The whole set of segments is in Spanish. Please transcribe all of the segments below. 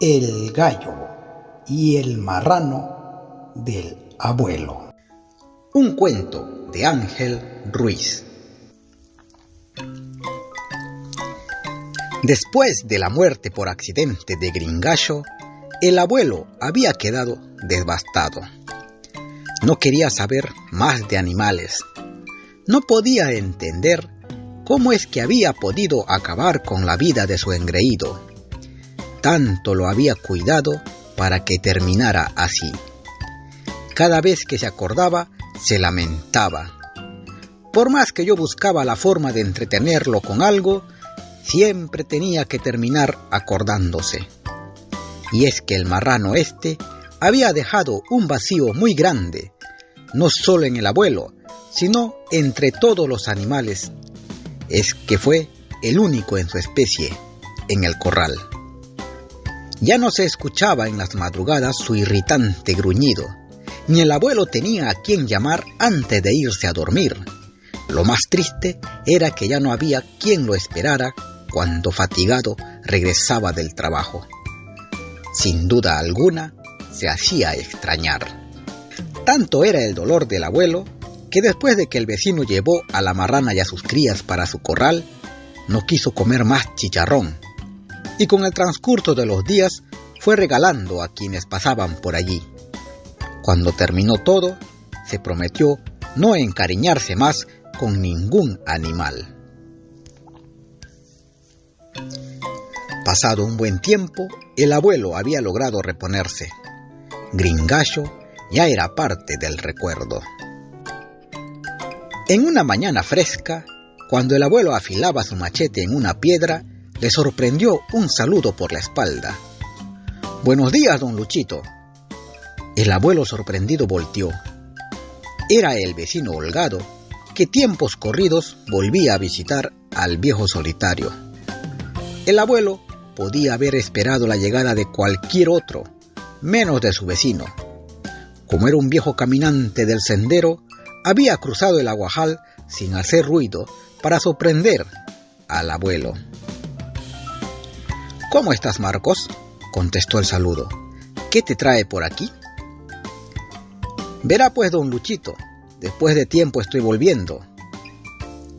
El gallo y el marrano del abuelo. Un cuento de Ángel Ruiz. Después de la muerte por accidente de Gringallo, el abuelo había quedado devastado. No quería saber más de animales. No podía entender cómo es que había podido acabar con la vida de su engreído. Tanto lo había cuidado para que terminara así. Cada vez que se acordaba, se lamentaba. Por más que yo buscaba la forma de entretenerlo con algo, siempre tenía que terminar acordándose. Y es que el marrano había dejado un vacío muy grande, no solo en el abuelo, sino entre todos los animales. Es que fue el único en su especie en el corral. Ya no se escuchaba en las madrugadas su irritante gruñido, ni el abuelo tenía a quien llamar antes de irse a dormir. Lo más triste era que ya no había quien lo esperara cuando fatigado regresaba del trabajo. Sin duda alguna, se hacía extrañar. Tanto era el dolor del abuelo, que después de que el vecino llevó a la marrana y a sus crías para su corral, no quiso comer más chicharrón, y con el transcurso de los días fue regalando a quienes pasaban por allí. Cuando terminó todo, se prometió no encariñarse más con ningún animal. Pasado un buen tiempo, el abuelo había logrado reponerse. Gringallo ya era parte del recuerdo. En una mañana fresca, cuando el abuelo afilaba su machete en una piedra, le sorprendió un saludo por la espalda. «Buenos días, don Luchito». El abuelo sorprendido volteó. Era el vecino Holgado, que tiempos corridos volvía a visitar al viejo solitario. El abuelo podía haber esperado la llegada de cualquier otro, menos de su vecino. Como era un viejo caminante del sendero, había cruzado el aguajal sin hacer ruido para sorprender al abuelo. «¿Cómo estás, Marcos?», contestó el saludo. «¿Qué te trae por aquí?». «Verá pues, don Luchito, después de tiempo estoy volviendo».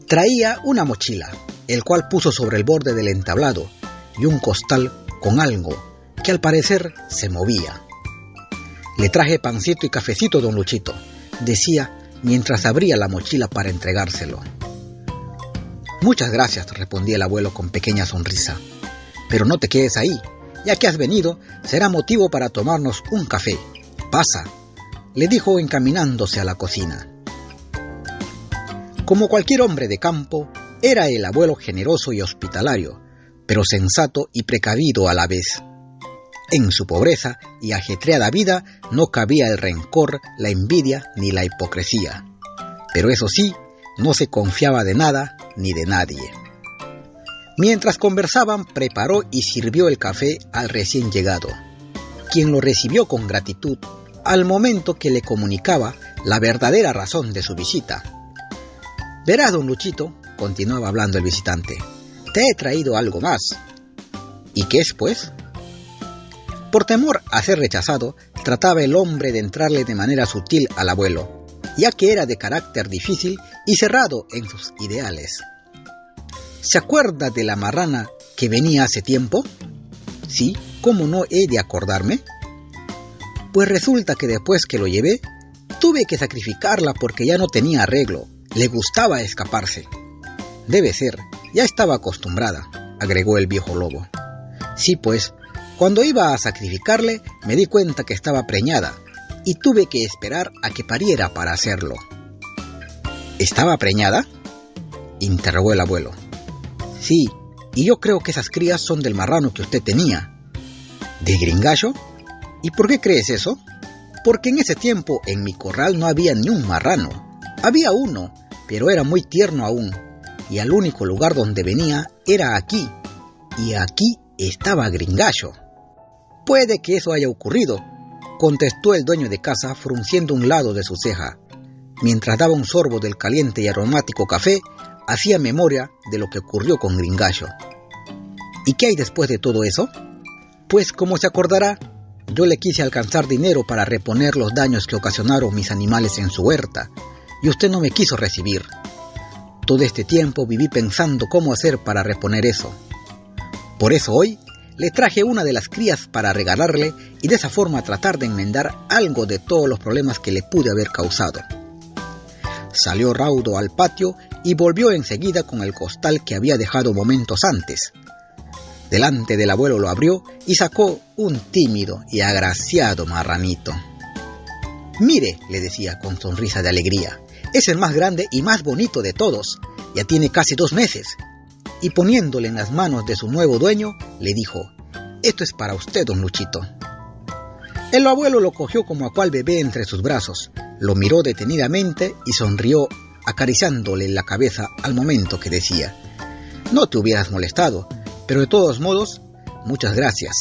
Traía una mochila, el cual puso sobre el borde del entablado, y un costal con algo que al parecer se movía. «Le traje pancito y cafecito, don Luchito», decía mientras abría la mochila para entregárselo. «Muchas gracias», respondía el abuelo con pequeña sonrisa. «Pero no te quedes ahí, ya que has venido, será motivo para tomarnos un café. Pasa», le dijo encaminándose a la cocina. Como cualquier hombre de campo, era el abuelo generoso y hospitalario, pero sensato y precavido a la vez. En su pobreza y ajetreada vida no cabía el rencor, la envidia ni la hipocresía. Pero eso sí, no se confiaba de nada ni de nadie. Mientras conversaban, preparó y sirvió el café al recién llegado, quien lo recibió con gratitud al momento que le comunicaba la verdadera razón de su visita. «Verás, don Luchito», continuaba hablando el visitante, «te he traído algo más». «¿Y qué es, pues?». Por temor a ser rechazado, trataba el hombre de entrarle de manera sutil al abuelo, ya que era de carácter difícil y cerrado en sus ideales. «¿Se acuerda de la marrana que venía hace tiempo?». «Sí, ¿cómo no he de acordarme?». «Pues resulta que después que lo llevé, tuve que sacrificarla porque ya no tenía arreglo, le gustaba escaparse». «Debe ser, ya estaba acostumbrada», agregó el viejo lobo. «Sí, pues, cuando iba a sacrificarle me di cuenta que estaba preñada y tuve que esperar a que pariera para hacerlo». «¿Estaba preñada?», interrogó el abuelo. «Sí, y yo creo que esas crías son del marrano que usted tenía». «¿De Gringallo? ¿Y por qué crees eso?». «Porque en ese tiempo en mi corral no había ni un marrano. Había uno, pero era muy tierno aún, y el único lugar donde venía era aquí, y aquí estaba Gringallo». «Puede que eso haya ocurrido», contestó el dueño de casa frunciendo un lado de su ceja. Mientras daba un sorbo del caliente y aromático café, hacía memoria de lo que ocurrió con Gringallo. «¿Y qué hay después de todo eso?». Pues como se acordará, yo le quise alcanzar dinero para reponer los daños que ocasionaron mis animales en su huerta, y usted no me quiso recibir. Todo este tiempo viví pensando cómo hacer para reponer eso. Por eso hoy le traje una de las crías para regalarle y de esa forma tratar de enmendar algo de todos los problemas que le pude haber causado. Salió raudo al patio y volvió enseguida con el costal que había dejado momentos antes. Delante del abuelo lo abrió y sacó un tímido y agraciado marranito. «Mire», le decía con sonrisa de alegría, «es el más grande y más bonito de todos. Ya tiene casi 2 meses». Y poniéndole en las manos de su nuevo dueño, le dijo: «Esto es para usted, don Luchito». El abuelo lo cogió como a cual bebé entre sus brazos, lo miró detenidamente y sonrió, acariciándole la cabeza al momento que decía: «No te hubieras molestado, pero de todos modos, muchas gracias».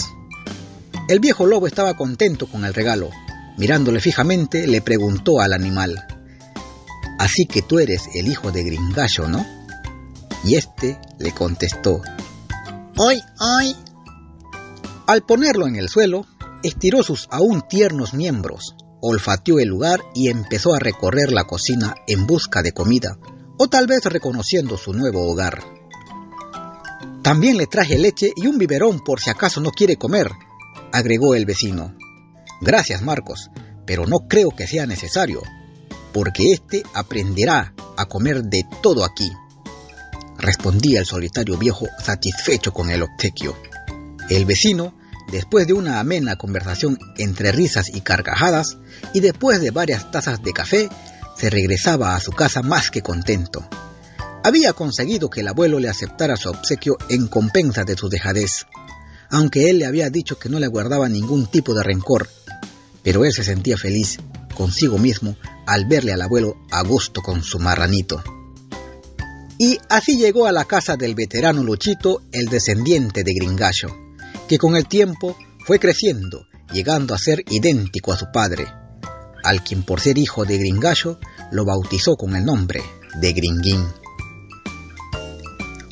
El viejo lobo estaba contento con el regalo. Mirándole fijamente, le preguntó al animal: «Así que tú eres el hijo de Gringallo, ¿no?». Y este le contestó: «Hoy, hoy». Al ponerlo en el suelo, estiró sus aún tiernos miembros, olfateó el lugar y empezó a recorrer la cocina en busca de comida, o tal vez reconociendo su nuevo hogar. «También le traje leche y un biberón por si acaso no quiere comer», agregó el vecino. «Gracias, Marcos, pero no creo que sea necesario, porque éste aprenderá a comer de todo aquí», respondía el solitario viejo, satisfecho con el obsequio. El vecino, después de una amena conversación entre risas y carcajadas, y después de varias tazas de café, se regresaba a su casa más que contento. Había conseguido que el abuelo le aceptara su obsequio en compensa de su dejadez, aunque él le había dicho que no le guardaba ningún tipo de rencor, pero él se sentía feliz consigo mismo al verle al abuelo a gusto con su marranito. Y así llegó a la casa del veterano Luchito, el descendiente de Gringallo, que con el tiempo fue creciendo, llegando a ser idéntico a su padre, al quien por ser hijo de Gringallo lo bautizó con el nombre de Gringuín.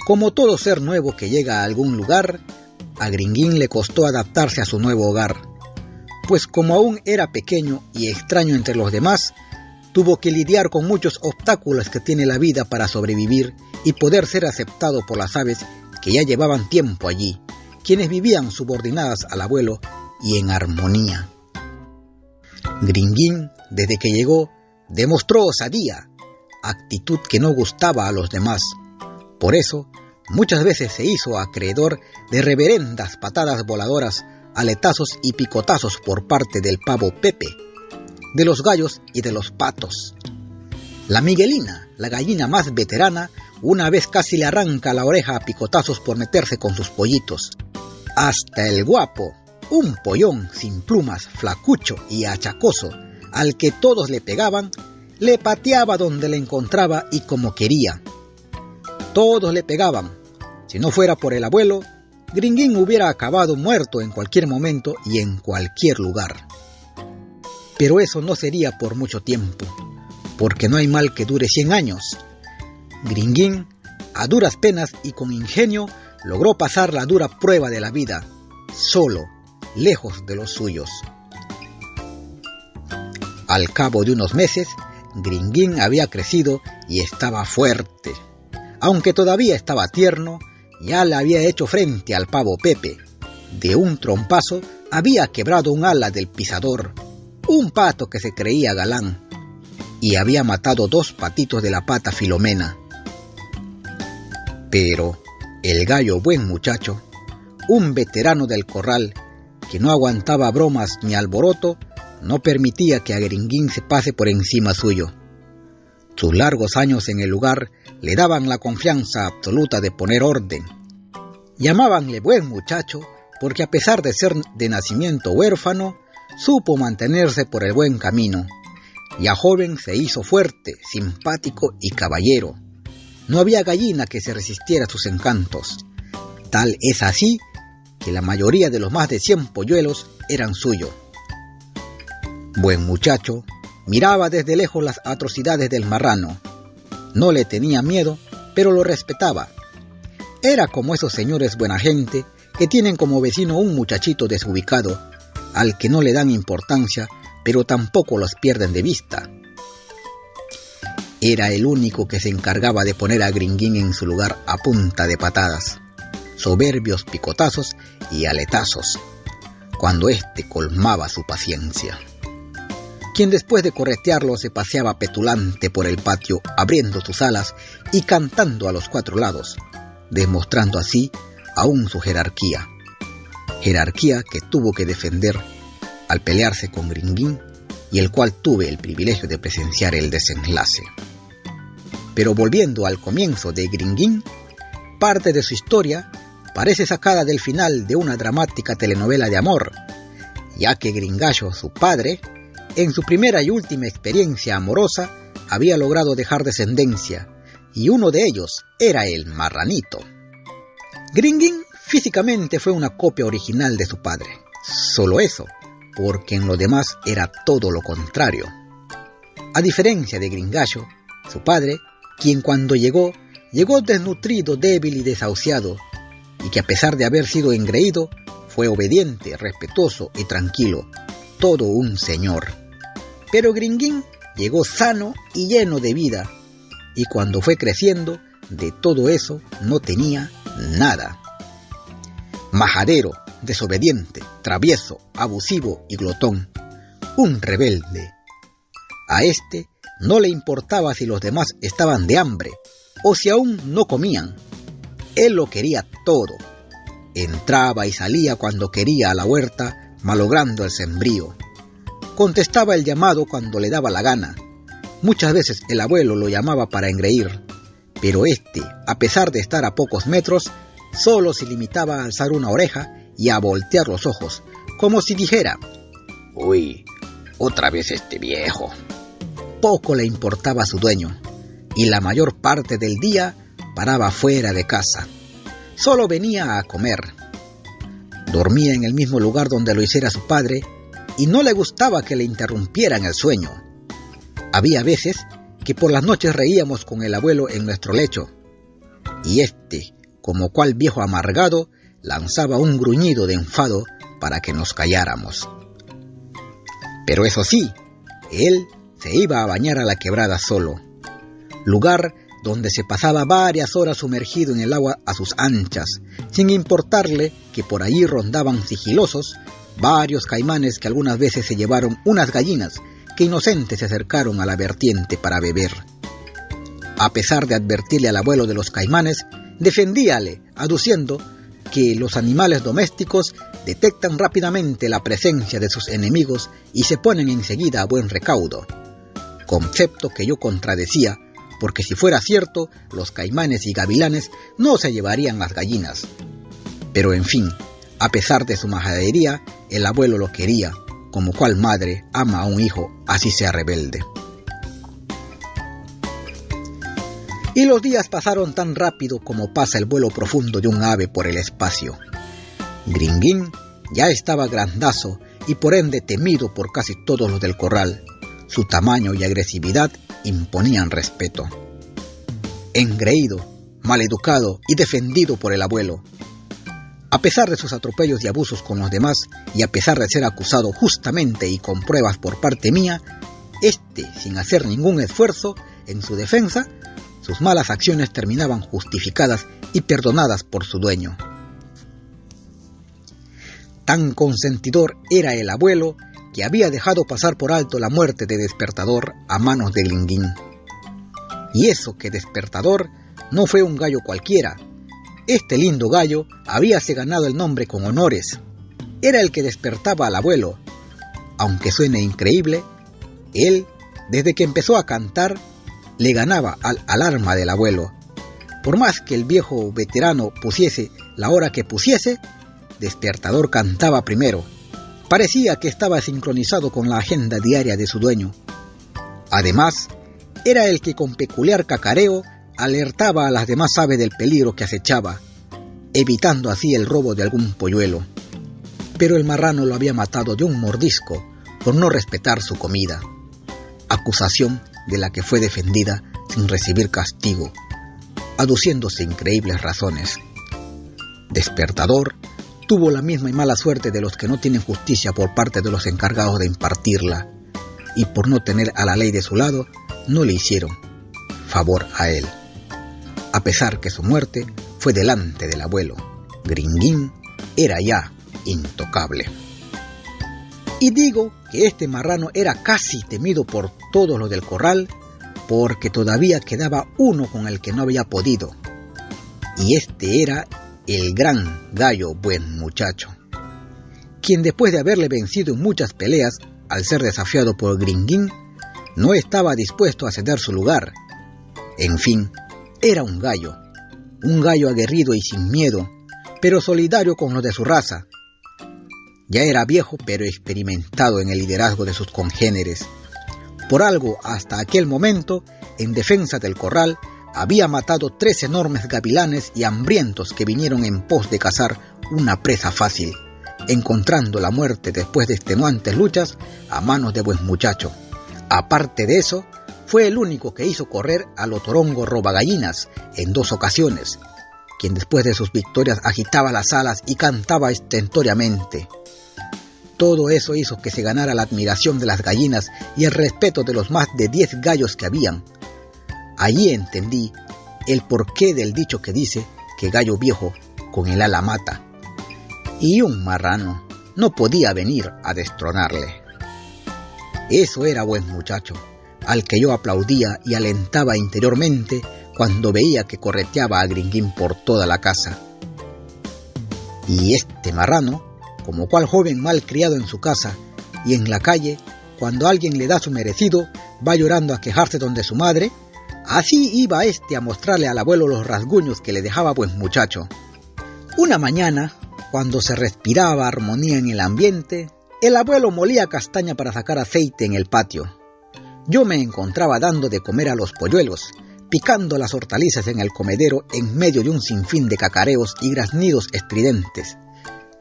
Como todo ser nuevo que llega a algún lugar, a Gringuín le costó adaptarse a su nuevo hogar, pues como aún era pequeño y extraño entre los demás, tuvo que lidiar con muchos obstáculos que tiene la vida para sobrevivir y poder ser aceptado por las aves que ya llevaban tiempo allí, quienes vivían subordinadas al abuelo y en armonía. Gringuín, desde que llegó, demostró osadía, actitud que no gustaba a los demás. Por eso, muchas veces se hizo acreedor de reverendas patadas voladoras, aletazos y picotazos por parte del pavo Pepe, de los gallos y de los patos. La Miguelina, la gallina más veterana, una vez casi le arranca la oreja a picotazos por meterse con sus pollitos. Hasta el Guapo, un pollón sin plumas, flacucho y achacoso, al que todos le pegaban, le pateaba donde le encontraba y como quería. Todos le pegaban. Si no fuera por el abuelo, Gringuín hubiera acabado muerto en cualquier momento y en cualquier lugar. Pero eso no sería por mucho tiempo, porque no hay mal que dure 100 años. Gringuín, a duras penas y con ingenio, logró pasar la dura prueba de la vida, solo, lejos de los suyos. Al cabo de unos meses, Gringuín había crecido y estaba fuerte. Aunque todavía estaba tierno, ya le había hecho frente al pavo Pepe. De un trompazo había quebrado un ala del pisador, un pato que se creía galán, y había matado 2 patitos de la pata Filomena. Pero el gallo buen muchacho, un veterano del corral, que no aguantaba bromas ni alboroto, no permitía que a Gringuín se pase por encima suyo. Sus largos años en el lugar le daban la confianza absoluta de poner orden. Llamábanle buen muchacho porque a pesar de ser de nacimiento huérfano, supo mantenerse por el buen camino. Ya joven se hizo fuerte, simpático y caballero. No había gallina que se resistiera a sus encantos. Tal es así que la mayoría de los más de 100 polluelos eran suyos. Buen muchacho miraba desde lejos las atrocidades del marrano. No le tenía miedo, pero lo respetaba. Era como esos señores buena gente que tienen como vecino un muchachito desubicado, al que no le dan importancia, pero tampoco los pierden de vista. Era el único que se encargaba de poner a Gringuín en su lugar a punta de patadas, soberbios picotazos y aletazos, cuando éste colmaba su paciencia. Quien después de corretearlo se paseaba petulante por el patio, abriendo sus alas y cantando a los 4 lados, demostrando así aún su jerarquía que tuvo que defender al pelearse con Gringuín, y el cual tuve el privilegio de presenciar el desenlace. Pero volviendo al comienzo de Gringuín, parte de su historia parece sacada del final de una dramática telenovela de amor, ya que Gringallo, su padre, en su primera y última experiencia amorosa, había logrado dejar descendencia, y uno de ellos era el marranito. Gringuín físicamente fue una copia original de su padre, solo eso, porque en lo demás era todo lo contrario. A diferencia de Gringallo, su padre, quien cuando llegó desnutrido, débil y desahuciado, y que a pesar de haber sido engreído, fue obediente, respetuoso y tranquilo, todo un señor. Pero Gringuín llegó sano y lleno de vida, y cuando fue creciendo, de todo eso no tenía nada. Majadero, desobediente, travieso, abusivo y glotón, un rebelde. A este no le importaba si los demás estaban de hambre o si aún no comían. Él lo quería todo. Entraba y salía cuando quería a la huerta, malogrando el sembrío. Contestaba el llamado cuando le daba la gana. Muchas veces el abuelo lo llamaba para engreír, pero este, a pesar de estar a pocos metros, solo se limitaba a alzar una oreja y a voltear los ojos, como si dijera: «Uy, otra vez este viejo». Poco le importaba a su dueño, y la mayor parte del día paraba fuera de casa. Solo venía a comer. Dormía en el mismo lugar donde lo hiciera su padre, y no le gustaba que le interrumpieran el sueño. Había veces que por las noches reíamos con el abuelo en nuestro lecho, y este, como cual viejo amargado, lanzaba un gruñido de enfado para que nos calláramos. Pero eso sí, él se iba a bañar a la quebrada solo, lugar donde se pasaba varias horas sumergido en el agua a sus anchas, sin importarle que por allí rondaban sigilosos varios caimanes que algunas veces se llevaron unas gallinas que inocentes se acercaron a la vertiente para beber. A pesar de advertirle al abuelo de los caimanes, defendíale, aduciendo que los animales domésticos detectan rápidamente la presencia de sus enemigos y se ponen enseguida a buen recaudo, concepto que yo contradecía, porque si fuera cierto, los caimanes y gavilanes no se llevarían las gallinas. Pero en fin, a pesar de su majadería, el abuelo lo quería, como cual madre ama a un hijo, así sea rebelde. Y los días pasaron tan rápido como pasa el vuelo profundo de un ave por el espacio. Gringuín ya estaba grandazo y por ende temido por casi todos los del corral. Su tamaño y agresividad imponían respeto. Engreído, maleducado y defendido por el abuelo. A pesar de sus atropellos y abusos con los demás, y a pesar de ser acusado justamente y con pruebas por parte mía, sin hacer ningún esfuerzo en su defensa, sus malas acciones terminaban justificadas y perdonadas por su dueño. Tan consentidor era el abuelo que había dejado pasar por alto la muerte de Despertador a manos de Gringuín. Y eso que Despertador no fue un gallo cualquiera. Este lindo gallo habíase ganado el nombre con honores. Era el que despertaba al abuelo. Aunque suene increíble, él, desde que empezó a cantar, le ganaba al alarma del abuelo. Por más que el viejo veterano pusiese la hora que pusiese, Despertador cantaba primero. Parecía que estaba sincronizado con la agenda diaria de su dueño. Además, era el que con peculiar cacareo alertaba a las demás aves del peligro que acechaba, evitando así el robo de algún polluelo. Pero el marrano lo había matado de un mordisco por no respetar su comida, acusación de la que fue defendida sin recibir castigo, aduciéndose increíbles razones. Despertador tuvo la misma y mala suerte de los que no tienen justicia por parte de los encargados de impartirla, y por no tener a la ley de su lado, no le hicieron favor a él, a pesar que su muerte fue delante del abuelo. Gringuín era ya intocable. Y digo que este marrano era casi temido por todos los del corral, porque todavía quedaba uno con el que no había podido, y este era el gran Gallo Buen Muchacho, quien después de haberle vencido en muchas peleas, al ser desafiado por Gringuín, no estaba dispuesto a ceder su lugar. En fin, era un gallo aguerrido y sin miedo, pero solidario con los de su raza. Ya era viejo pero experimentado en el liderazgo de sus congéneres. Por algo, hasta aquel momento, en defensa del corral, había matado 3 enormes gavilanes y hambrientos que vinieron en pos de cazar una presa fácil, encontrando la muerte después de extenuantes luchas a manos de Buen Muchacho. Aparte de eso, fue el único que hizo correr al otorongo Robagallinas en 2 ocasiones, quien después de sus victorias agitaba las alas y cantaba estentóreamente. Todo eso hizo que se ganara la admiración de las gallinas y el respeto de los más de 10 gallos que habían. Allí entendí el porqué del dicho que dice que gallo viejo con el ala mata, y un marrano no podía venir a destronarle. Eso era Buen Muchacho, al que yo aplaudía y alentaba interiormente cuando veía que correteaba a Gringuín por toda la casa. Y este marrano, como cual joven mal criado en su casa y en la calle, cuando alguien le da su merecido, va llorando a quejarse donde su madre, así iba este a mostrarle al abuelo los rasguños que le dejaba Buen Muchacho. Una mañana, cuando se respiraba armonía en el ambiente, el abuelo molía castaña para sacar aceite en el patio. Yo me encontraba dando de comer a los polluelos, picando las hortalizas en el comedero en medio de un sinfín de cacareos y graznidos estridentes.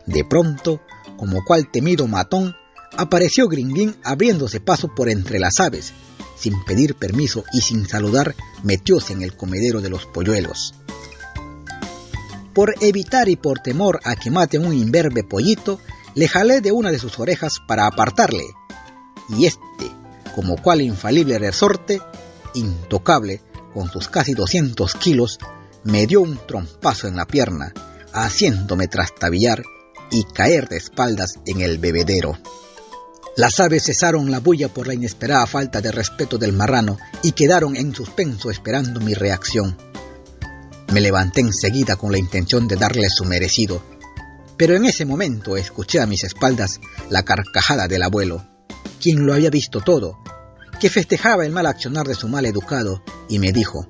De pronto, como cual temido matón, apareció Gringuín abriéndose paso por entre las aves. Sin pedir permiso y sin saludar, metióse en el comedero de los polluelos. Por evitar y por temor a que mate un imberbe pollito, le jalé de una de sus orejas para apartarle, y este, como cual infalible resorte, intocable, con sus casi 200 kilos, me dio un trompazo en la pierna, haciéndome trastabillar y caer de espaldas en el bebedero. Las aves cesaron la bulla por la inesperada falta de respeto del marrano y quedaron en suspenso esperando mi reacción. Me levanté enseguida con la intención de darle su merecido, pero en ese momento escuché a mis espaldas la carcajada del abuelo, quien lo había visto todo, que festejaba el mal accionar de su mal educado, y me dijo: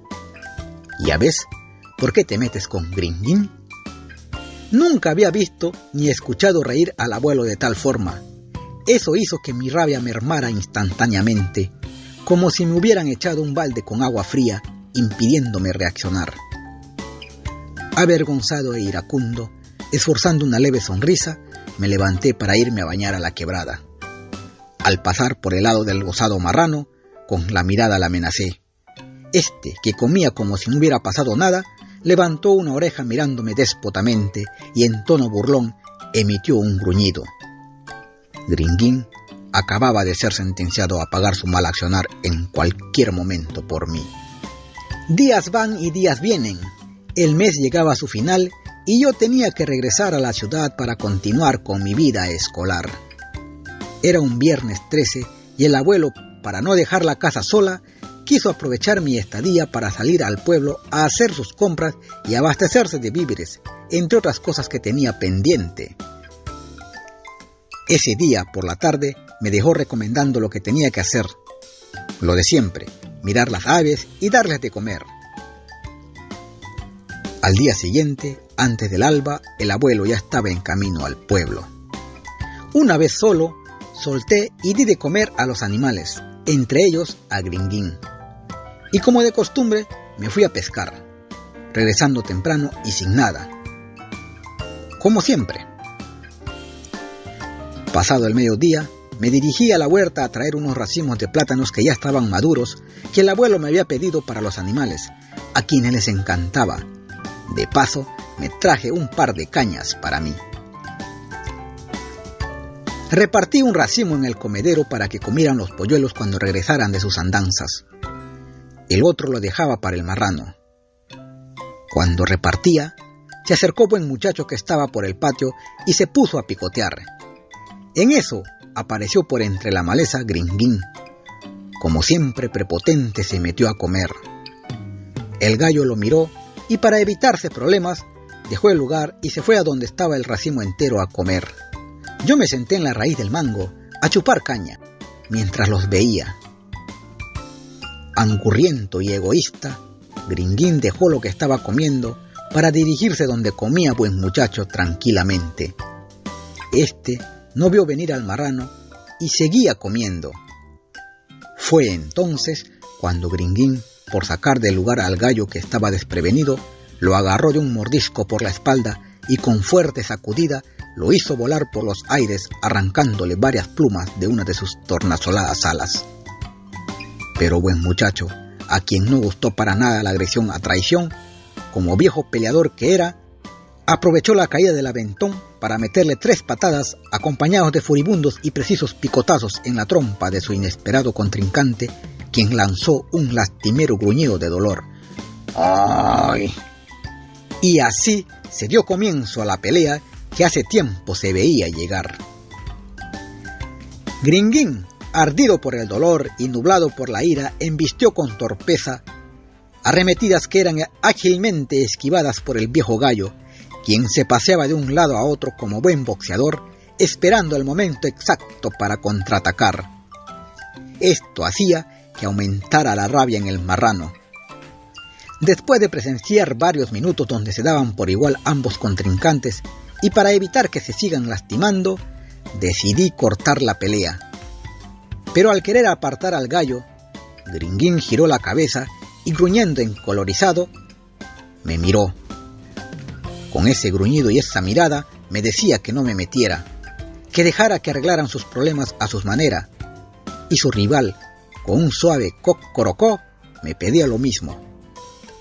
«¿Ya ves por qué te metes con Gringuín?». Nunca había visto ni escuchado reír al abuelo de tal forma. Eso hizo que mi rabia mermara instantáneamente, como si me hubieran echado un balde con agua fría, impidiéndome reaccionar. Avergonzado e iracundo, esforzando una leve sonrisa, me levanté para irme a bañar a la quebrada. Al pasar por el lado del gozado marrano, con la mirada la amenacé. Este, que comía como si no hubiera pasado nada, levantó una oreja mirándome déspotamente y en tono burlón emitió un gruñido. Gringuín acababa de ser sentenciado a pagar su mal accionar en cualquier momento por mí. Días van y días vienen. El mes llegaba a su final y yo tenía que regresar a la ciudad para continuar con mi vida escolar. Era un viernes 13 y el abuelo, para no dejar la casa sola, quiso aprovechar mi estadía para salir al pueblo a hacer sus compras y abastecerse de víveres, entre otras cosas que tenía pendiente. Ese día, por la tarde, me dejó recomendando lo que tenía que hacer. Lo de siempre, mirar las aves y darles de comer. Al día siguiente, antes del alba, el abuelo ya estaba en camino al pueblo. Una vez solo, solté y di de comer a los animales, entre ellos a Gringuín. Y como de costumbre, me fui a pescar, regresando temprano y sin nada. Como siempre. Pasado el mediodía, me dirigí a la huerta a traer unos racimos de plátanos que ya estaban maduros, que el abuelo me había pedido para los animales, a quienes les encantaba. De paso, me traje un par de cañas para mí. Repartí un racimo en el comedero para que comieran los polluelos cuando regresaran de sus andanzas. El otro lo dejaba para el marrano. Cuando repartía, se acercó buen muchacho que estaba por el patio y se puso a picotear. En eso apareció por entre la maleza Gringuín. Como siempre prepotente se metió a comer. El gallo lo miró y para evitarse problemas dejó el lugar y se fue a donde estaba el racimo entero a comer. Yo me senté en la raíz del mango a chupar caña mientras los veía. Angurriento y egoísta, Gringuín dejó lo que estaba comiendo para dirigirse donde comía buen muchacho tranquilamente. Este no vio venir al marrano y seguía comiendo. Fue entonces cuando Gringuín, por sacar del lugar al gallo que estaba desprevenido, lo agarró de un mordisco por la espalda y con fuerte sacudida lo hizo volar por los aires, arrancándole varias plumas de una de sus tornasoladas alas. Pero buen muchacho, a quien no gustó para nada la agresión a traición, como viejo peleador que era, aprovechó la caída del aventón para meterle 3 patadas acompañados de furibundos y precisos picotazos en la trompa de su inesperado contrincante, quien lanzó un lastimero gruñido de dolor. ¡Ay! Y así se dio comienzo a la pelea que hace tiempo se veía llegar. Gringuín, ardido por el dolor y nublado por la ira, embistió con torpeza arremetidas que eran ágilmente esquivadas por el viejo gallo, quien se paseaba de un lado a otro como buen boxeador, esperando el momento exacto para contraatacar. Esto hacía que aumentara la rabia en el marrano. Después de presenciar varios minutos donde se daban por igual ambos contrincantes, y para evitar que se sigan lastimando, decidí cortar la pelea. Pero al querer apartar al gallo, Gringuín giró la cabeza y gruñendo encolorizado, me miró. Con ese gruñido y esa mirada me decía que no me metiera, que dejara que arreglaran sus problemas a sus maneras, y su rival, con un suave cocorocó, me pedía lo mismo.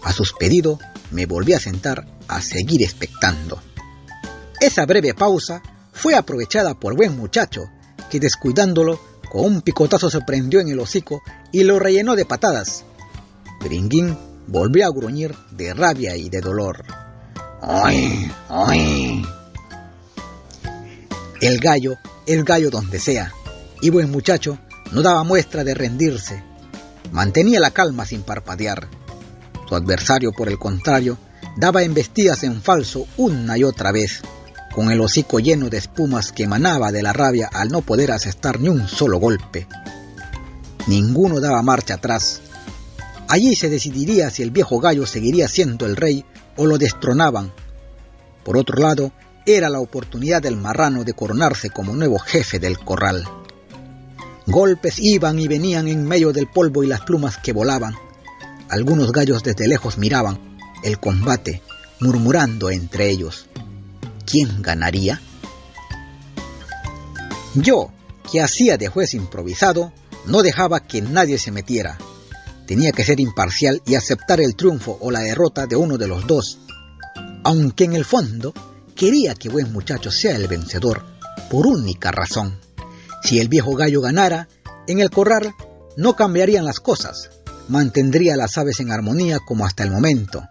A sus pedidos me volví a sentar a seguir expectando. Esa breve pausa fue aprovechada por buen muchacho, que descuidándolo, con un picotazo se prendió en el hocico y lo rellenó de patadas. Gringuín volvió a gruñir de rabia y de dolor. ¡Ay! ¡Ay! El gallo donde sea, y buen muchacho no daba muestra de rendirse. Mantenía la calma sin parpadear. Su adversario, por el contrario, daba embestidas en falso una y otra vez, con el hocico lleno de espumas que emanaba de la rabia al no poder asestar ni un solo golpe. Ninguno daba marcha atrás. Allí se decidiría si el viejo gallo seguiría siendo el rey o lo destronaban. Por otro lado, era la oportunidad del marrano de coronarse como nuevo jefe del corral. Golpes iban y venían en medio del polvo y las plumas que volaban. Algunos gallos desde lejos miraban el combate, murmurando entre ellos: ¿quién ganaría? Yo, que hacía de juez improvisado, no dejaba que nadie se metiera. Tenía que ser imparcial y aceptar el triunfo o la derrota de uno de los dos, aunque en el fondo quería que buen muchacho sea el vencedor, por única razón. Si el viejo gallo ganara, en el corral no cambiarían las cosas, mantendría a las aves en armonía como hasta el momento.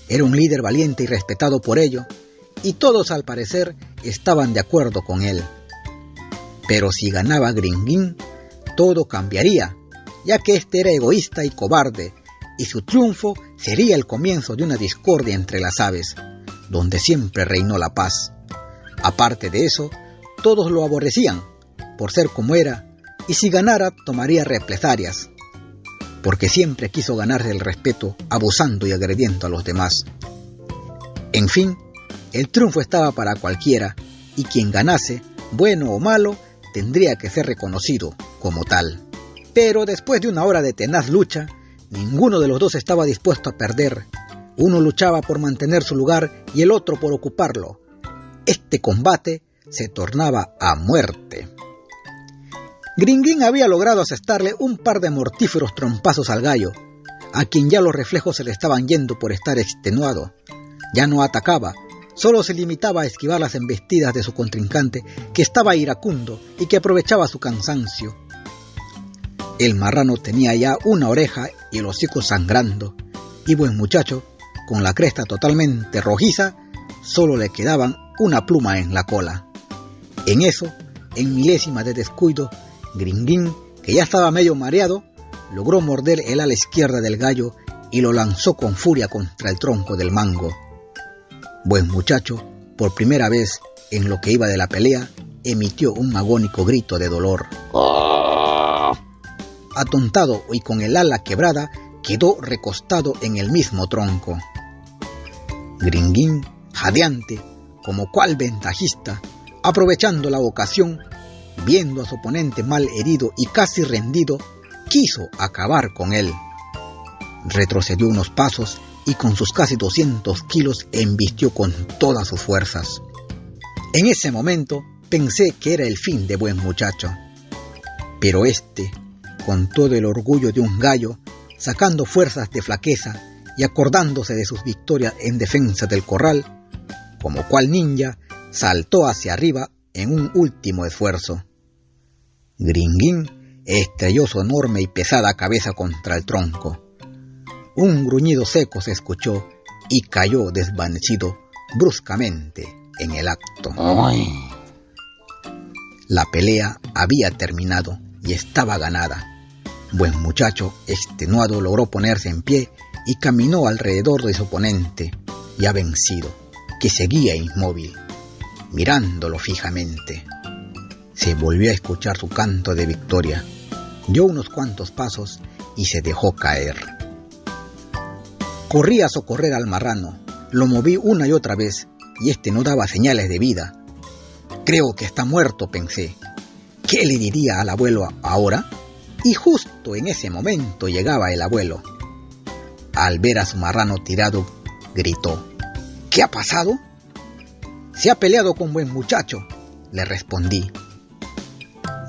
Era un líder valiente y respetado por ello, y todos al parecer estaban de acuerdo con él. Pero si ganaba Gringuín, todo cambiaría, ya que este era egoísta y cobarde, y su triunfo sería el comienzo de una discordia entre las aves, donde siempre reinó la paz. Aparte de eso, todos lo aborrecían, por ser como era, y si ganara tomaría represalias, porque siempre quiso ganarse el respeto abusando y agrediendo a los demás. En fin, el triunfo estaba para cualquiera, y quien ganase, bueno o malo, tendría que ser reconocido como tal. Pero después de una hora de tenaz lucha, ninguno de los dos estaba dispuesto a perder. Uno luchaba por mantener su lugar y el otro por ocuparlo. Este combate se tornaba a muerte. Gringuín había logrado asestarle un par de mortíferos trompazos al gallo, a quien ya los reflejos se le estaban yendo por estar extenuado. Ya no atacaba, solo se limitaba a esquivar las embestidas de su contrincante, que estaba iracundo y que aprovechaba su cansancio. El marrano tenía ya una oreja y el hocico sangrando, y Buen Muchacho, con la cresta totalmente rojiza, solo le quedaban una pluma en la cola. En eso, en milésima de descuido, Gringuín, que ya estaba medio mareado, logró morder el ala izquierda del gallo y lo lanzó con furia contra el tronco del mango. Buen Muchacho, por primera vez en lo que iba de la pelea, emitió un agónico grito de dolor. Atontado y con el ala quebrada, quedó recostado en el mismo tronco. Gringuín, jadeante, como cual ventajista, aprovechando la ocasión, viendo a su oponente mal herido y casi rendido, quiso acabar con él. Retrocedió unos pasos y con sus casi 200 kilos embistió con todas sus fuerzas. En ese momento pensé que era el fin de Buen Muchacho, pero con todo el orgullo de un gallo, sacando fuerzas de flaqueza y acordándose de sus victorias en defensa del corral, como cual ninja, saltó hacia arriba en un último esfuerzo. Gringuín estrelló su enorme y pesada cabeza contra el tronco. Un gruñido seco se escuchó y cayó desvanecido bruscamente en el acto. ¡Ay! La pelea había terminado y estaba ganada. Buen Muchacho, extenuado, logró ponerse en pie y caminó alrededor de su oponente, ya vencido, que seguía inmóvil, mirándolo fijamente. Se volvió a escuchar su canto de victoria, dio unos cuantos pasos y se dejó caer. Corrí a socorrer al marrano, lo moví una y otra vez, y no daba señales de vida. Creo que está muerto, pensé. ¿Qué le diría al abuelo ahora? Y justo en ese momento llegaba el abuelo. Al ver a su marrano tirado, gritó: ¿Qué ha pasado? Se ha peleado con Buen Muchacho, le respondí.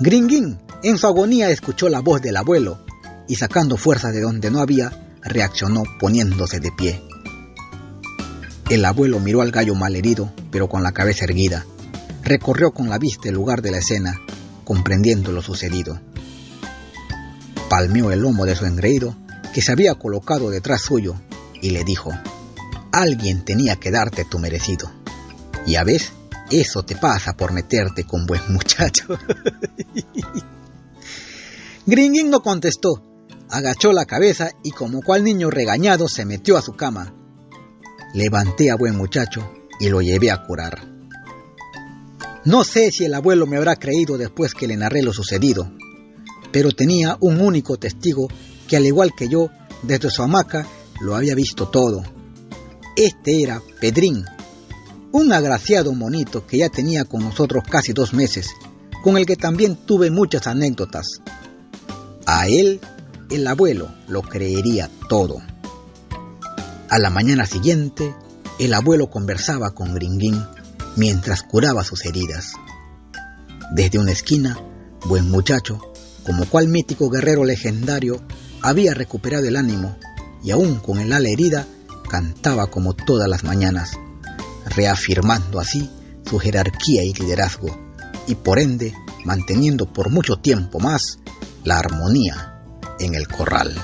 Gringuín, en su agonía, escuchó la voz del abuelo y, sacando fuerzas de donde no había, reaccionó poniéndose de pie. El abuelo miró al gallo malherido, pero con la cabeza erguida. Recorrió con la vista el lugar de la escena, comprendiendo lo sucedido. Palmeó el lomo de su engreído, que se había colocado detrás suyo, y le dijo: alguien tenía que darte tu merecido. Ya ves, eso te pasa por meterte con Buen Muchacho. Gringuín no contestó, agachó la cabeza y como cual niño regañado se metió a su cama. Levanté a Buen Muchacho y lo llevé a curar. No sé si el abuelo me habrá creído después que le narré lo sucedido, pero tenía un único testigo que, al igual que yo, desde su hamaca lo había visto todo. Era Pedrín, un agraciado monito que ya tenía con nosotros casi 2 meses, con el que también tuve muchas anécdotas. A él, el abuelo lo creería todo. A la mañana siguiente, el abuelo conversaba con Gringuín mientras curaba sus heridas. Desde una esquina, Buen Muchacho, como cual mítico guerrero legendario, había recuperado el ánimo y aún con el ala herida, cantaba como todas las mañanas, reafirmando así su jerarquía y liderazgo, y por ende manteniendo por mucho tiempo más la armonía en el corral.